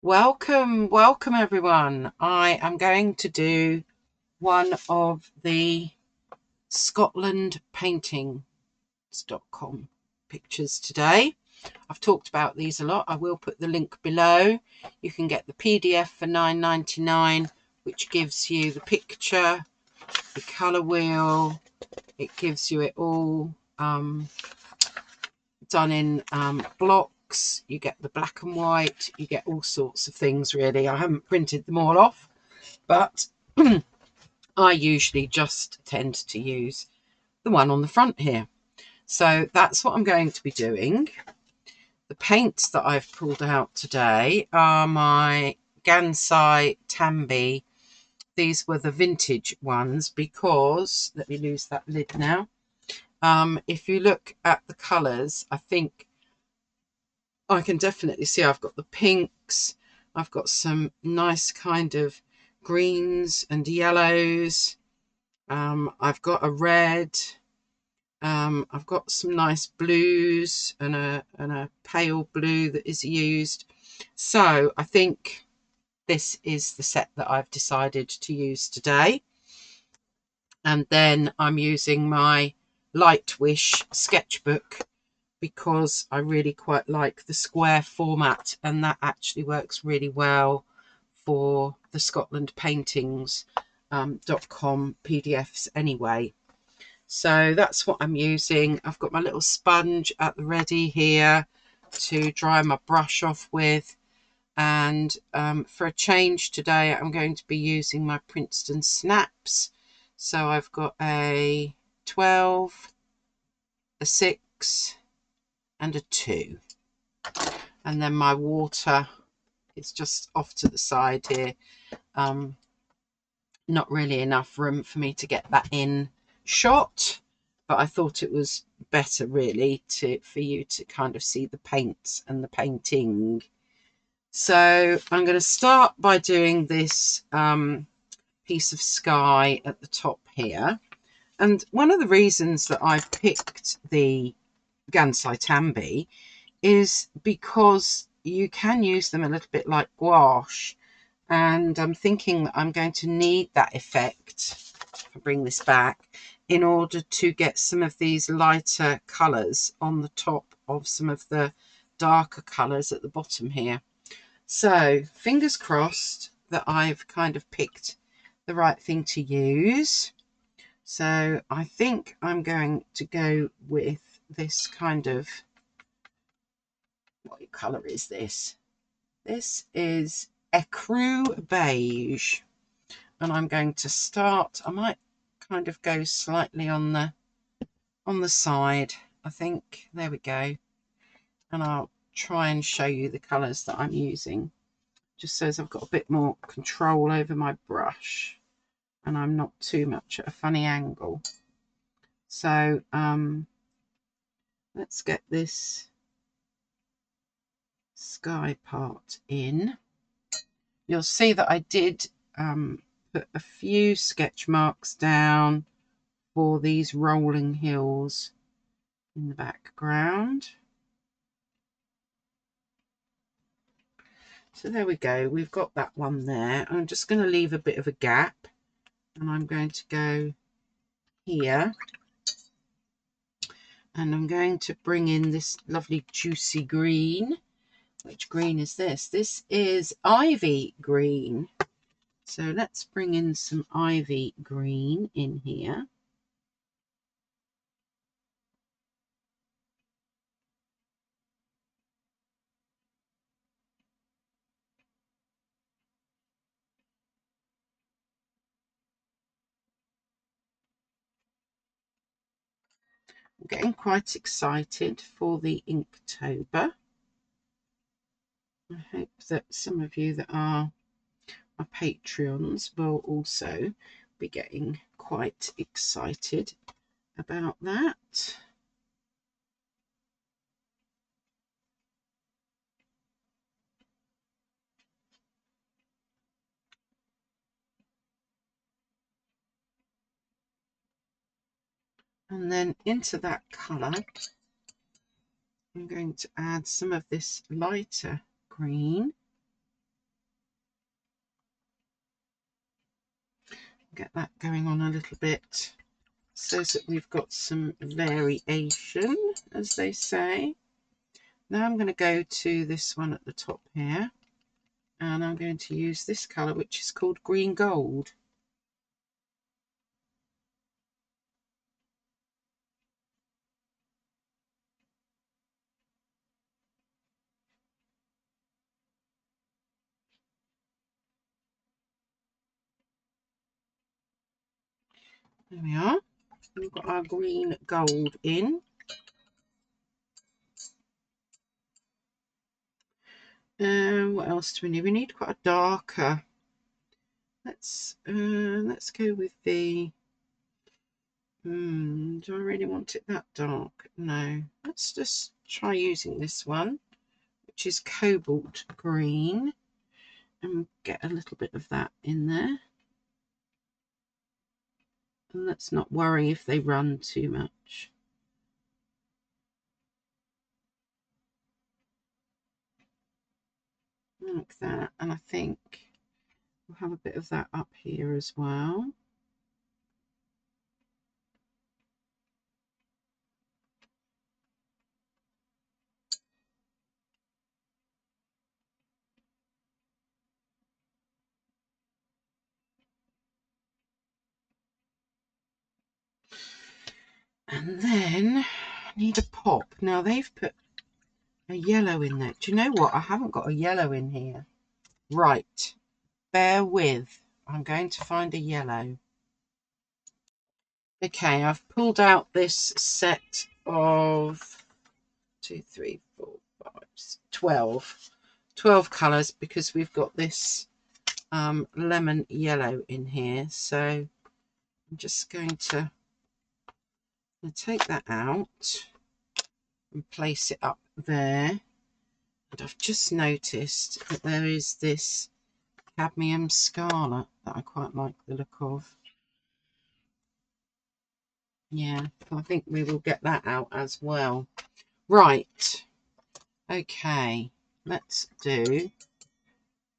Welcome everyone. I am going to do one of the Scotland Paintings.com pictures today. I've talked about these a lot. I will put the link below. You can get the PDF for £9.99, which gives you the picture, the colour wheel. It gives you it all done in blocks. You get the black and white, you get all sorts of things really. I haven't printed them all off, but I usually just tend to use the one on the front here. So that's what I'm going to be doing. The paints that I've pulled out today are my Gansai Tambi. These were the vintage ones because, let me lose that lid now. If you look at the colours, I think I can definitely see I've got the pinks, I've got some nice kind of greens and yellows, I've got a red, I've got some nice blues and a pale blue that is used. So I think this is the set that I've decided to use today. And then I'm using my Light Wish sketchbook because I really quite like the square format, and that actually works really well for the Scotland Paintings.com PDFs anyway. So that's what I'm using. I've got my little sponge at the ready here to dry my brush off with. And for a change today, I'm going to be using my Princeton Snaps. So I've got a 12, a 6 and a 2. And then my water is just off to the side here. Not really enough room for me to get that in shot, but I thought it was better really for you to kind of see the paints and the painting. So I'm going to start by doing this piece of sky at the top here. And one of the reasons that I picked the Gansai Tambi is because you can use them a little bit like gouache. And I'm thinking that I'm going to need that effect, if I bring this back, in order to get some of these lighter colours on the top of some of the darker colours at the bottom here. So fingers crossed that I've kind of picked the right thing to use. So I think I'm going to go with this kind of, what colour is this? This is Ecru Beige. And I'm going to start, I might kind of go slightly on the side, I think. There we go. And I'll try and show you the colours that I'm using, just so as I've got a bit more control over my brush and I'm not too much at a funny angle. So let's get this sky part in. You'll see that I did put a few sketch marks down for these rolling hills in the background. So there we go, we've got that one there. I'm just going to leave a bit of a gap, and I'm going to go here, and I'm going to bring in this lovely juicy green. Which green is this? This is ivy green. So let's bring in some ivy green in here. I'm getting quite excited for the Inktober. I hope that some of you that are my Patreons will also be getting quite excited about that. And then into that colour, I'm going to add some of this lighter green. Get that going on a little bit so that we've got some variation, as they say. Now I'm going to go to this one at the top here, and I'm going to use this colour, which is called Green Gold. There we are. We've got our green gold in. What else do we need? We need quite a darker. Let's go with the. Do I really want it that dark? No. Let's just try using this one, which is cobalt green, and get a little bit of that in there. And let's not worry if they run too much. Like that. And I think we'll have a bit of that up here as well. And then I need a pop. Now they've put a yellow in there. Do you know what? I haven't got a yellow in here. Right. Bear with. I'm going to find a yellow. Okay, I've pulled out this set of 2, 3, 4, 5, 12 colours, because we've got this lemon yellow in here. So I'm just going to take that out and place it up there. And I've just noticed that there is this cadmium scarlet that I quite like the look of. Yeah, I think we will get that out as well. Right. Okay, let's do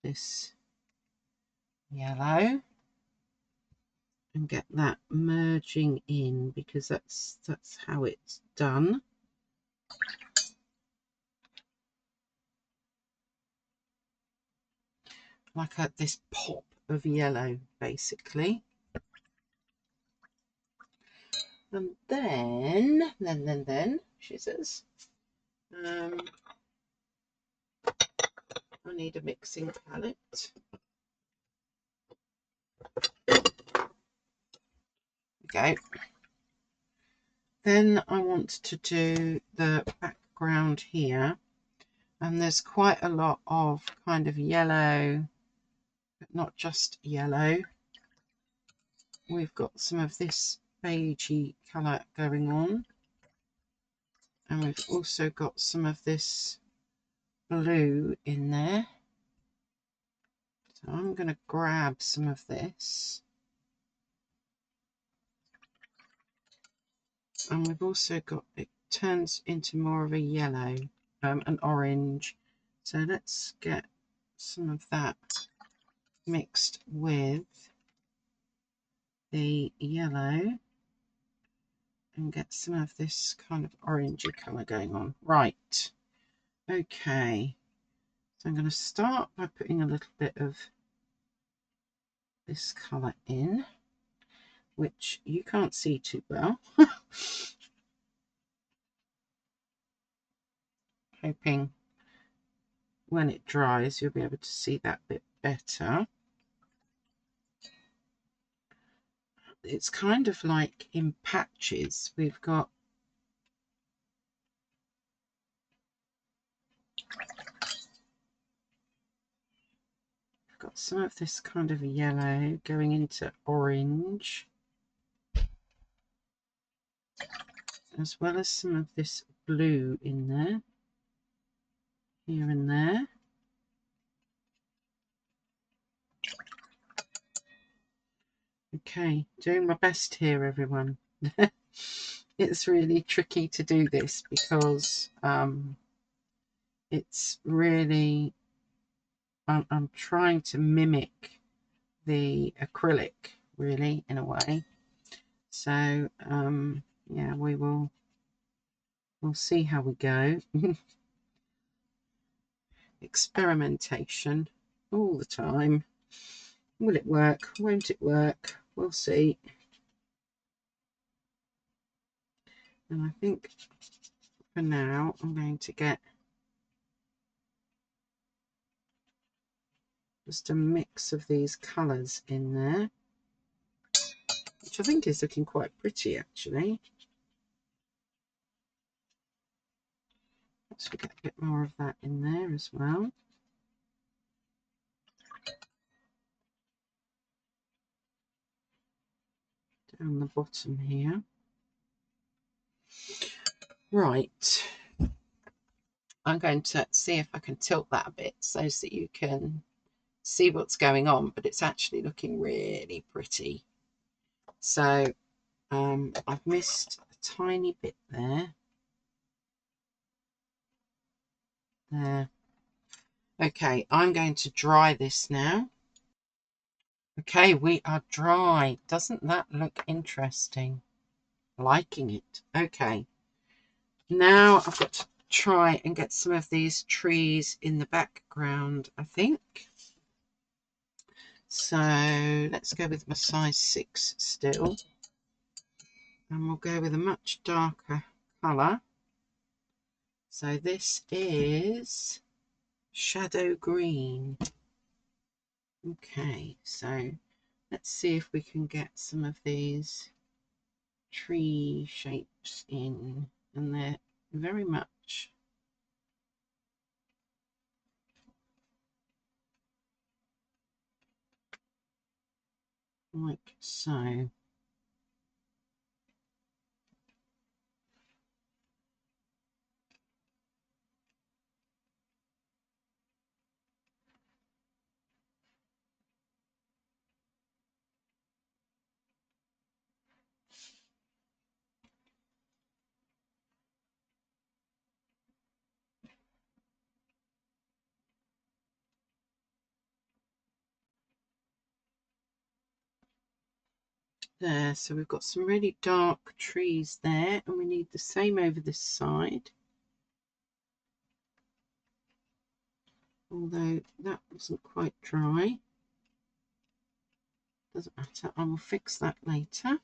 this yellow and get that merging in, because that's how it's done. Like this pop of yellow, basically. And then she says, I need a mixing palette. Okay. Then I want to do the background here, and there's quite a lot of kind of yellow, but not just yellow. We've got some of this beigey colour going on, and we've also got some of this blue in there. So I'm going to grab some of this, and we've also got, it turns into more of a yellow, an orange. So let's get some of that mixed with the yellow and get some of this kind of orangey colour going on. Right, okay, so I'm going to start by putting a little bit of this colour in, which you can't see too well. Hoping when it dries you'll be able to see that bit better. It's kind of like in patches. We've got some of this kind of yellow going into orange, as well as some of this blue in there, here and there. Okay, doing my best here, everyone. It's really tricky to do this because it's really, I'm trying to mimic the acrylic really, in a way. So yeah, we'll see how we go. Experimentation all the time. Will it work? Won't it work? We'll see. And I think for now I'm going to get just a mix of these colours in there, which I think is looking quite pretty actually. Let's get a bit more of that in there as well. Down the bottom here. Right. I'm going to see if I can tilt that a bit so that you can see what's going on, but it's actually looking really pretty. So I've missed a tiny bit there. There. Okay, I'm going to dry this now. Okay, we are dry. Doesn't that look interesting? Liking it. Okay. Now I've got to try and get some of these trees in the background, I think. So let's go with my size 6 still. And we'll go with a much darker colour. So this is shadow green. Okay, so let's see if we can get some of these tree shapes in, and they're very much like so. There, so we've got some really dark trees there, and we need the same over this side. Although that wasn't quite dry. Doesn't matter, I will fix that later.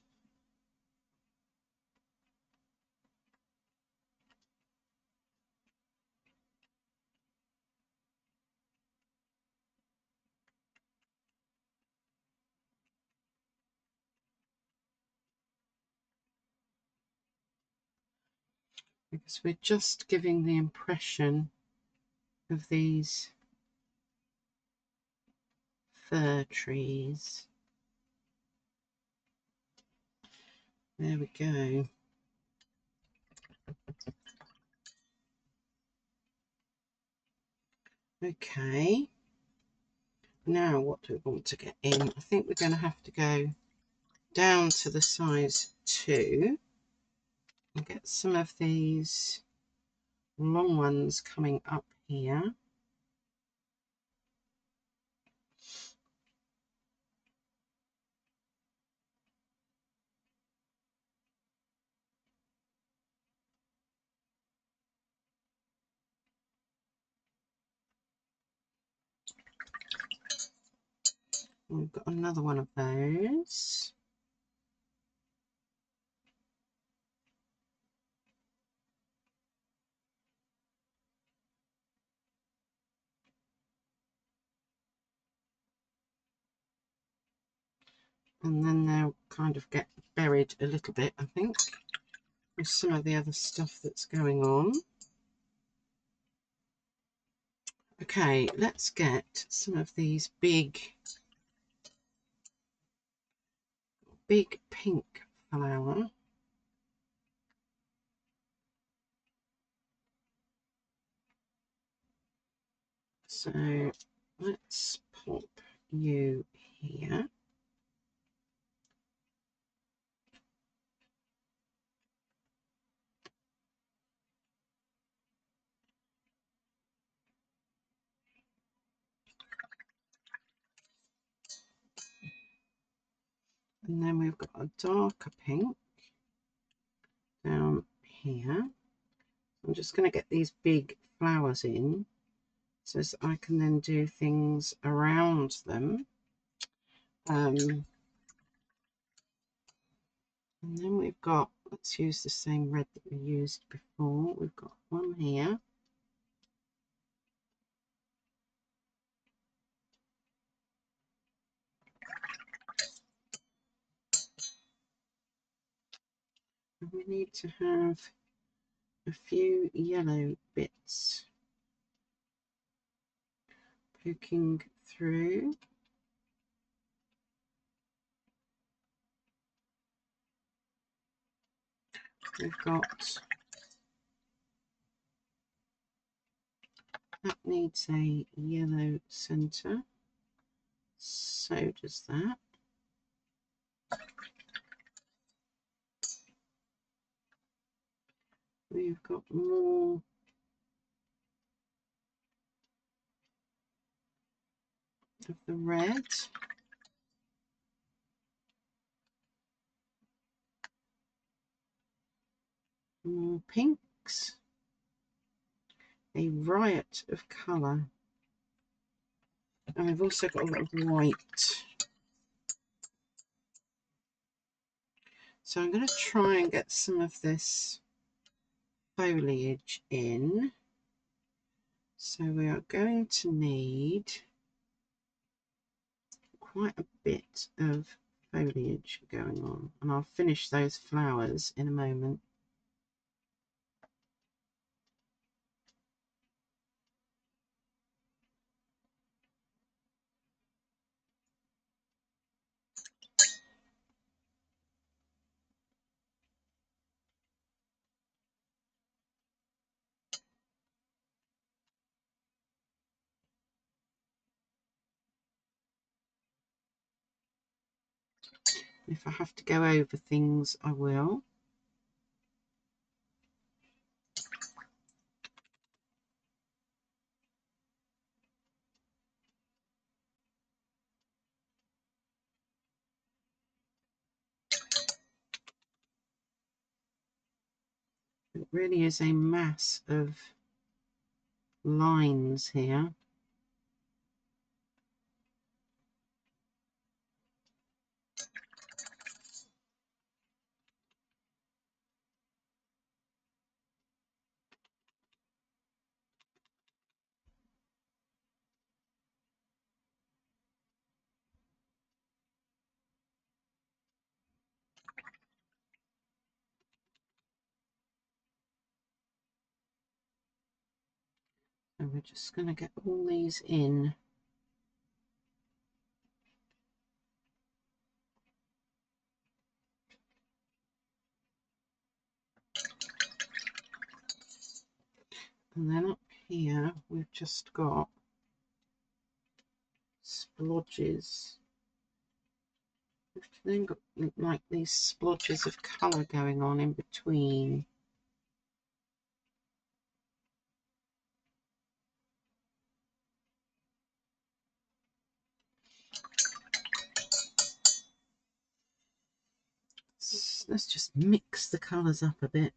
Because we're just giving the impression of these fir trees. There we go. Okay. Now what do we want to get in? I think we're going to have to go down to the size 2 and get some of these long ones coming up here. We've got another one of those. And then they'll kind of get buried a little bit, I think, with some of the other stuff that's going on. Okay, let's get some of these big pink flower. So let's pop you here. And then we've got a darker pink down here. I'm just going to get these big flowers in so that I can then do things around them. And then we've got, let's use the same red that we used before. We've got one here. And we need to have a few yellow bits poking through. We've got, that needs a yellow centre, so does that. We've got more of the red. More pinks. A riot of colour. And we've also got a lot of white. So I'm going to try and get some of this foliage in. So we are going to need quite a bit of foliage going on. And I'll finish those flowers in a moment. If I have to go over things, I will. It really is a mass of lines here. So we're just going to get all these in. And then up here, we've just got splodges. We've then got like these splodges of colour going on in between. Let's just mix the colours up a bit.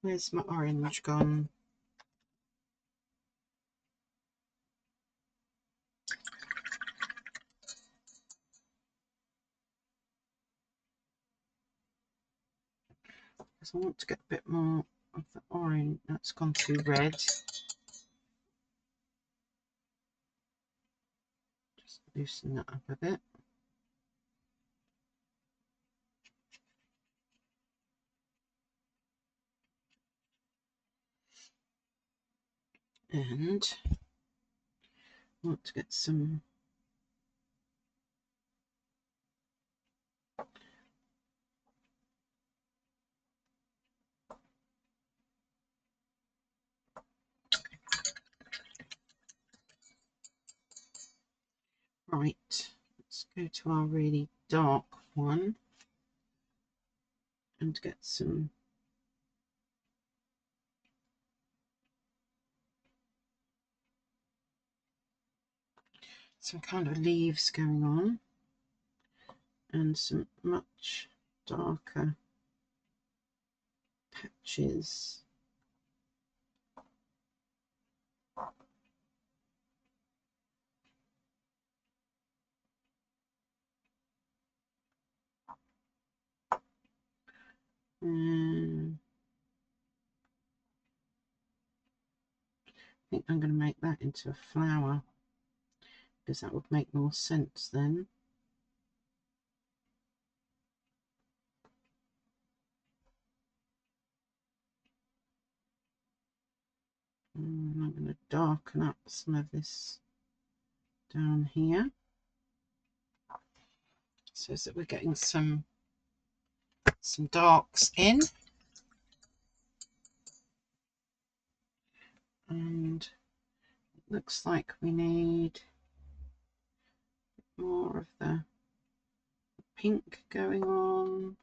Where's my orange gone? Because I want to get a bit more of the orange. That's gone too red. Just loosen that up a bit. And I want to get some right. Let's go to our really dark one. and get some kind of leaves going on, and some much darker patches. I think I'm going to make that into a flower, because that would make more sense then. And I'm going to darken up some of this down here, so that we're getting some darks in. And it looks like we need more of the pink going on,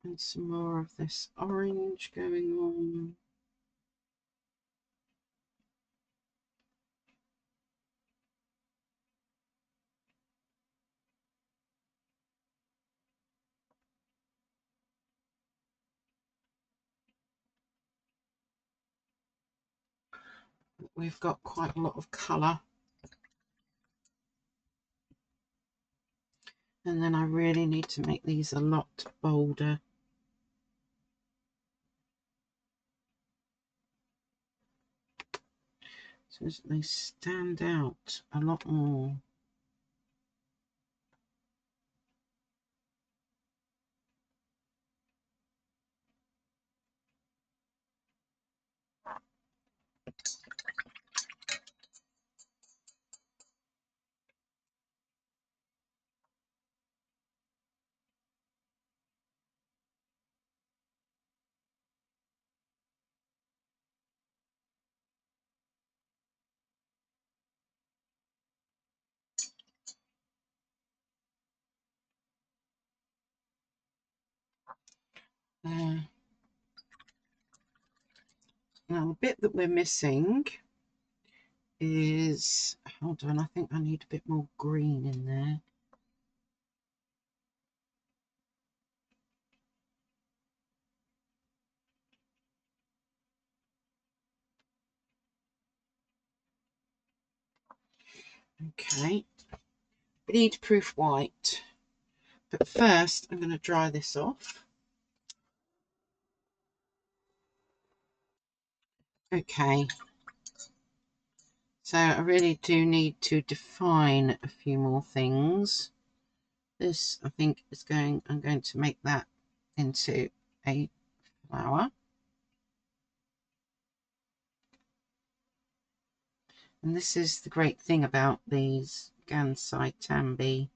and some more of this orange going on. We've got quite a lot of colour, and then I really need to make these a lot bolder. So they stand out a lot more. There. Now the bit that we're missing is, hold on, I think I need a bit more green in there. Okay, bleed proof white, but first I'm going to dry this off. Okay, so I really do need to define a few more things. This, I think, is going, I'm going to make that into a flower. And this is the great thing about these Gansai Tambi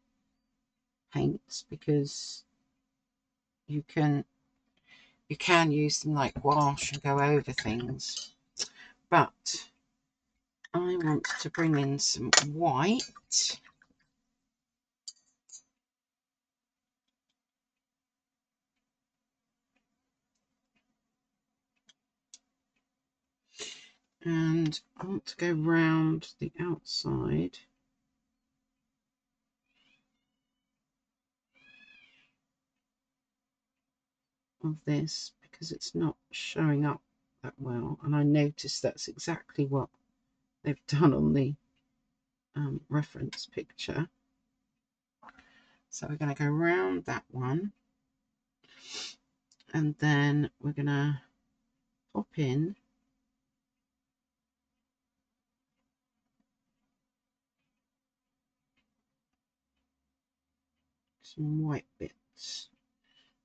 paints, because you can use them like gouache and go over things, but I want to bring in some white. And I want to go round the outside of this, because it's not showing up that well, and I noticed that's exactly what they've done on the reference picture. So we're going to go round that one, and then we're going to pop in some white bits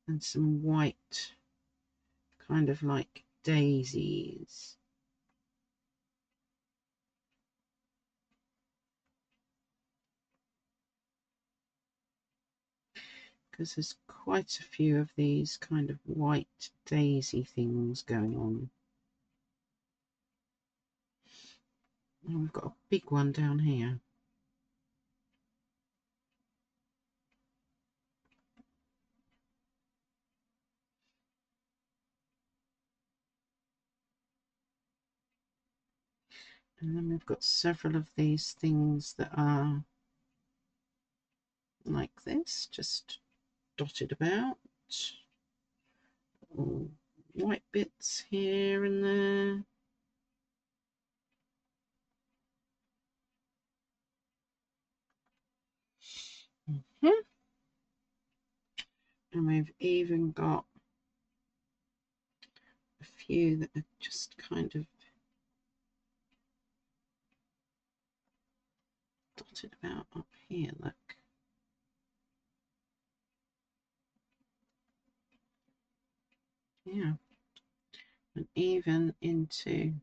and some white kind of like daisies. Because there's quite a few of these kind of white daisy things going on. And we've got a big one down here. And then we've got several of these things that are like this, just dotted about. All white bits here and there. And we've even got a few that are just kind of dotted about up here, look. Yeah. And even into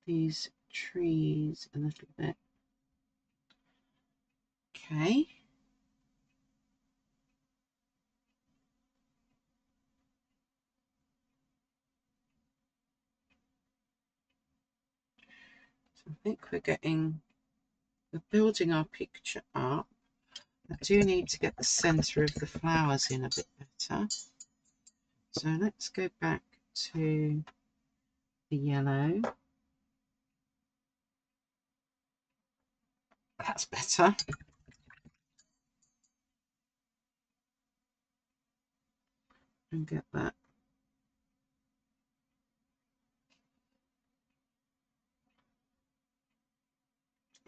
these trees a little bit. Okay. So I think we're building our picture up. I do need to get the centre of the flowers in a bit better. So let's go back to the yellow. That's better. And get that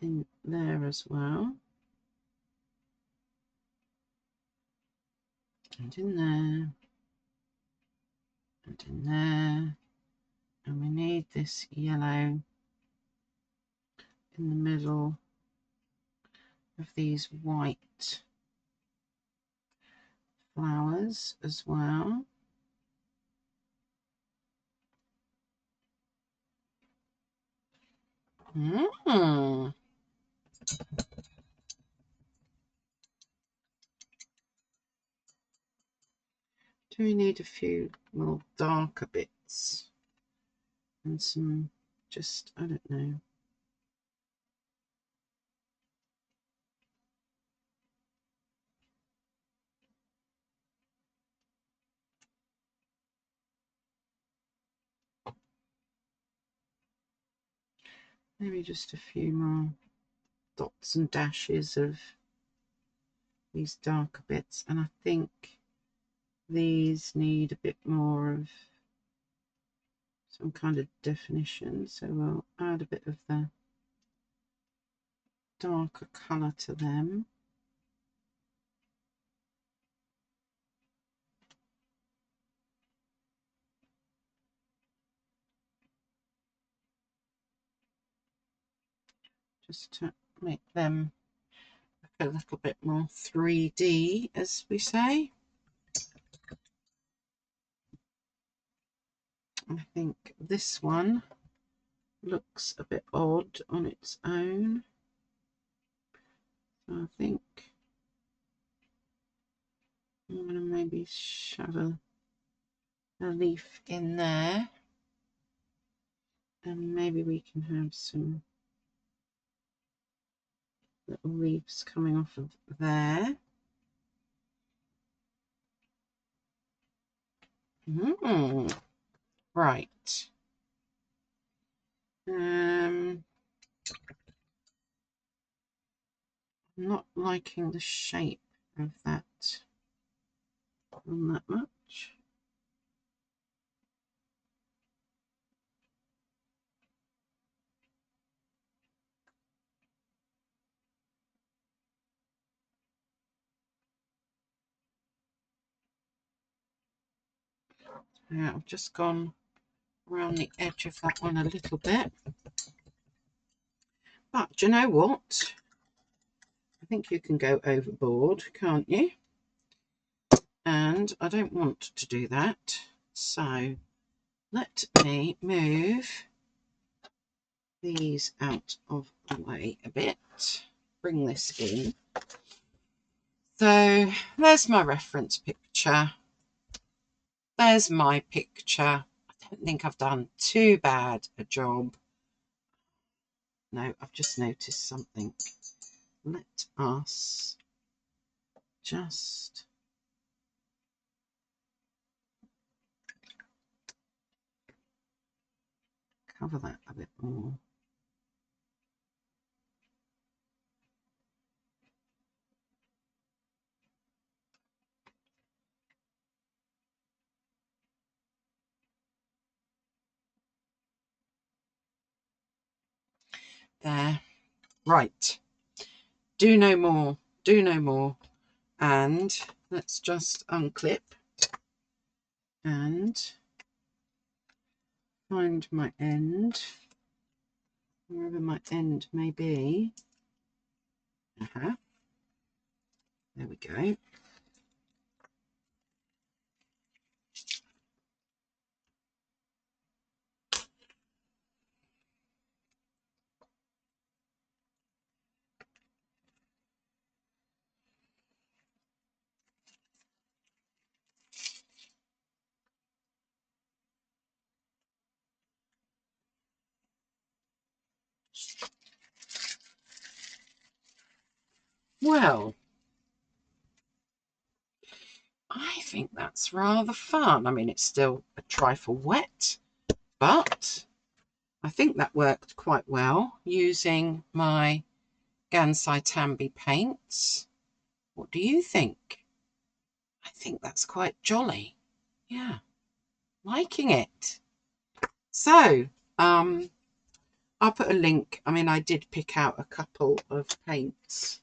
in there as well. And in there. And in there. And we need this yellow in the middle of these white flowers as well. Mm. Do we need a few more darker bits and some, just, I don't know. Maybe just a few more dots and dashes of these darker bits. And I think these need a bit more of some kind of definition. So we'll add a bit of the darker colour to them. Just to make them look a little bit more 3D, as we say. I think this one looks a bit odd on its own. So I think I'm going to maybe shove a leaf in there. And maybe we can have some little leaves coming off of there. Right. I'm not liking the shape of that on that much. Yeah, I've just gone around the edge of that one a little bit. But do you know what? I think you can go overboard, can't you? And I don't want to do that. So let me move these out of the way a bit. Bring this in. So there's my reference picture. There's my picture. I don't think I've done too bad a job. No, I've just noticed something. Let us just cover that a bit more. There. Right. Do no more. Do no more. And let's just unclip and find my end, wherever my end may be. There we go. Well, I think that's rather fun. I mean, it's still a trifle wet, but I think that worked quite well using my Gansai Tambi paints. What do you think? I think that's quite jolly. Yeah, liking it. So, I'll put a link. I mean, I did pick out a couple of paints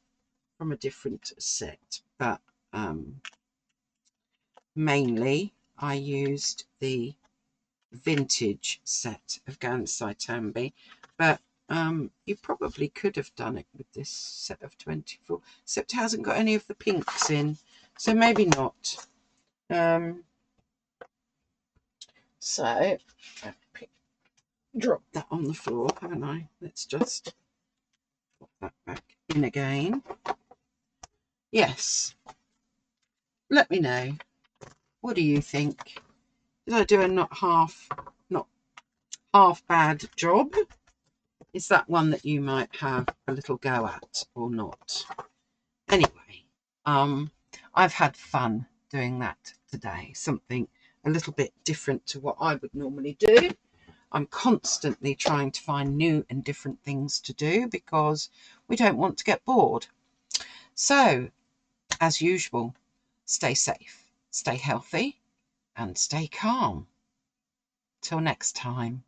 from a different set, but mainly I used the vintage set of Gansai Tambi, but you probably could have done it with this set of 24, except it hasn't got any of the pinks in, so maybe not. So I've dropped that on the floor, haven't I? Let's just put that back in again. Yes, let me know. What do you think? Did I do a not half bad job? Is that one that you might have a little go at or not? Anyway, I've had fun doing that today. Something a little bit different to what I would normally do. I'm constantly trying to find new and different things to do because we don't want to get bored. So, as usual, stay safe, stay healthy, and stay calm. Till next time.